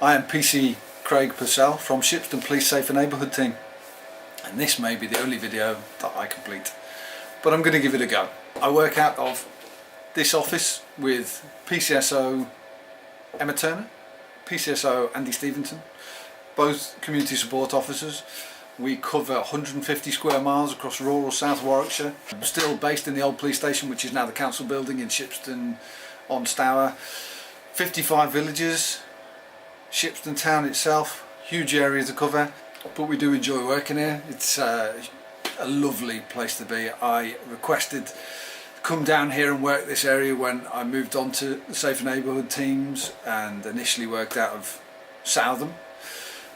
I am PC Craig Purcell from Shipston Police Safer Neighbourhood Team, and this may be the only video that I complete, but I'm going to give it a go. I work out of this office with PCSO Emma Turner, PCSO Andy Stevenson, both community support officers. We cover 150 square miles across rural South Warwickshire. I'm still based in the old police station, which is now the council building in Shipston on Stour. 55 villages, Shipston town itself, huge area to cover, but we do enjoy working here. It's a lovely place to be. I requested to come down here and work this area when I moved on to the Safer Neighbourhood teams and initially worked out of Southam.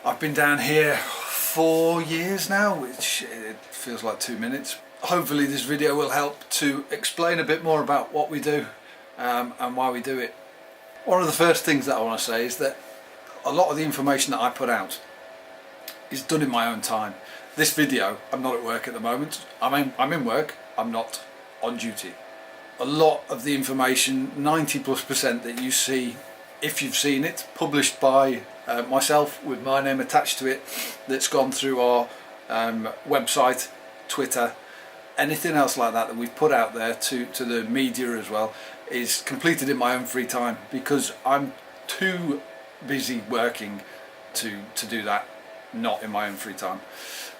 I've been down here 4 years now, which it feels like 2 minutes. Hopefully this video will help to explain a bit more about what we do and why we do it. One of the first things that I want to say is that a lot of the information that I put out is done in my own time. This video, I'm not at work at the moment. I'm in work, I'm not on duty. A lot of the information, 90+% that you see, if you've seen it, published by myself with my name attached to it, that's gone through our website, Twitter, anything else like that that we've put out there to the media as well, is completed in my own free time, because I'm too busy working to do that, not in my own free time.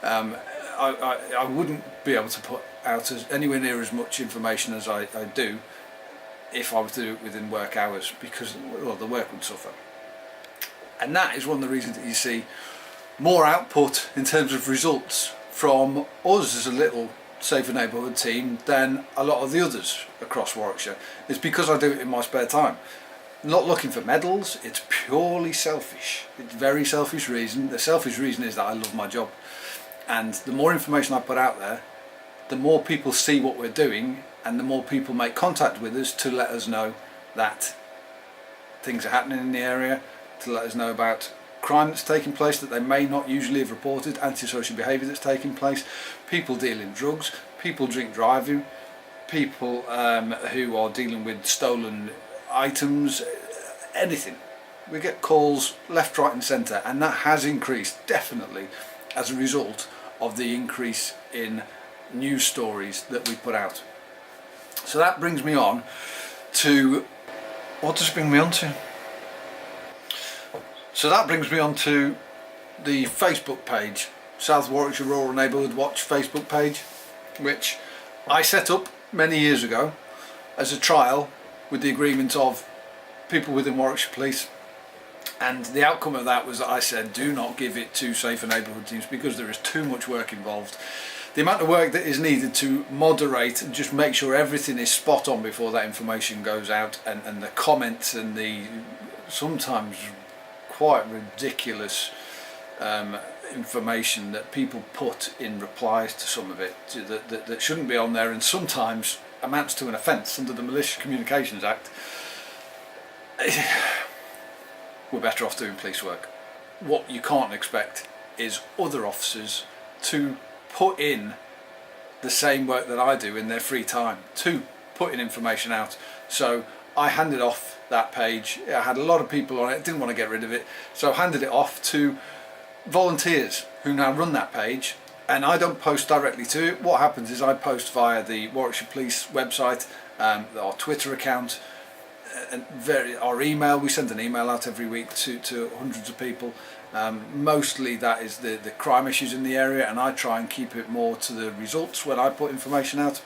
I wouldn't be able to put out anywhere near as much information as I do if I was to do it within work hours, because well, the work would suffer. And that is one of the reasons that you see more output in terms of results from us as a little Safer Neighbourhood team than a lot of the others across Warwickshire. It's because I do it in my spare time. Not looking for medals, it's purely selfish. It's very selfish reason. The selfish reason is that I love my job. And the more information I put out there, the more people see what we're doing, and the more people make contact with us to let us know that things are happening in the area, to let us know about crime that's taking place that they may not usually have reported, antisocial behaviour that's taking place, people dealing drugs, people drink driving, people who are dealing with stolen items, anything. We get calls left, right and centre, and that has increased definitely as a result of the increase in news stories that we put out. So that brings me on to, what does it bring me on to? So that brings me on to the Facebook page, South Warwickshire Rural Neighbourhood Watch Facebook page, which I set up many years ago as a trial with the agreement of people within Warwickshire Police, and the outcome of that was that I said do not give it to Safer Neighbourhood teams because there is too much work involved. The amount of work that is needed to moderate and just make sure everything is spot on before that information goes out, and the comments and the sometimes quite ridiculous information that people put in replies to some of it that shouldn't be on there, and sometimes amounts to an offence under the Malicious Communications Act. We're better off doing police work. What you can't expect is other officers to put in the same work that I do in their free time, to putting information out. So I handed off that page. I had a lot of people on it, didn't want to get rid of it, so I handed it off to volunteers who now run that page, and I don't post directly to it. What happens is I post via the Warwickshire Police website, our Twitter account, and our email. We send an email out every week to hundreds of people. Mostly that is the crime issues in the area, and I try and keep it more to the results when I put information out.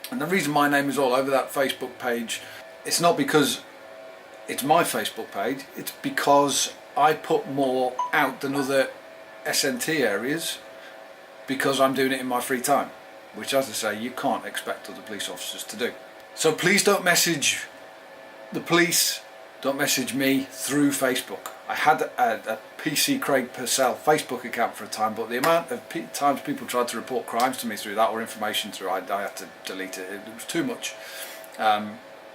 And the reason my name is all over that Facebook page, it's not because it's my Facebook page, it's because I put more out than other SNT areas because I'm doing it in my free time, which, as I say, you can't expect other police officers to do. So please don't message the police, don't message me through Facebook. I had a PC Craig Purcell Facebook account for a time, but the amount of times people tried to report crimes to me through that or information through, I had to delete it. It was too much.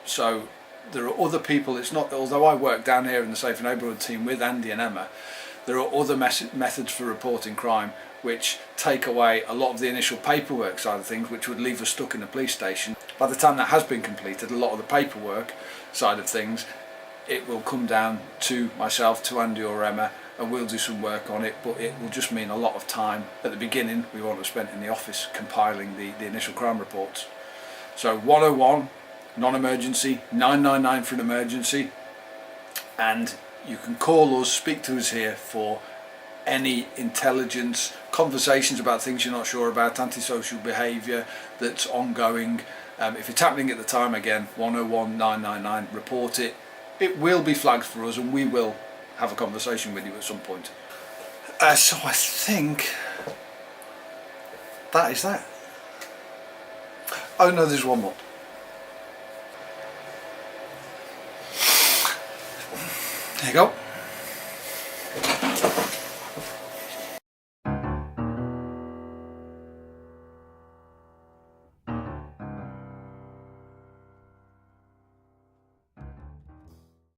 So there are other people. It's not, although I work down here in the Safer Neighbourhood team with Andy and Emma, there are other methods for reporting crime which take away a lot of the initial paperwork side of things, which would leave us stuck in the police station. By the time that has been completed, a lot of the paperwork side of things it will come down to myself, to Andy or Emma, and we'll do some work on it, but it will just mean a lot of time at the beginning we want to spend in the office compiling the initial crime reports. So 101 non-emergency, 999 for an emergency, and you can call us, speak to us here for any intelligence, conversations about things you're not sure about, antisocial behaviour that's ongoing. If it's happening at the time, again, 101 999, report it. It will be flagged for us and we will have a conversation with you at some point. So I think that is that. Oh no, there's one more. There you go.